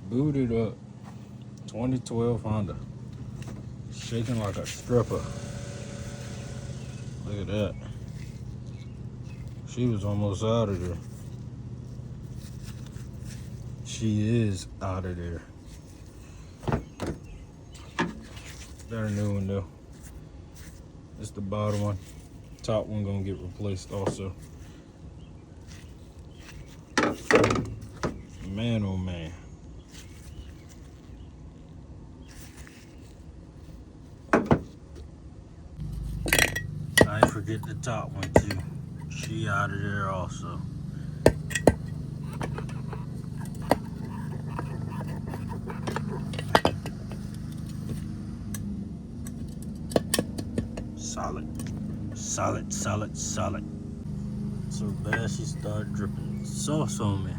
Booted up. 2012 Honda. Shaking like a stripper. Look at that. She was almost out of there. She is out of there. Got a new one though. It's the bottom one. Top one gonna get replaced also. Man, oh man. I ain't forget the top one too. She out of there also. Solid. Solid, solid, solid. So bad she started dripping sauce on me.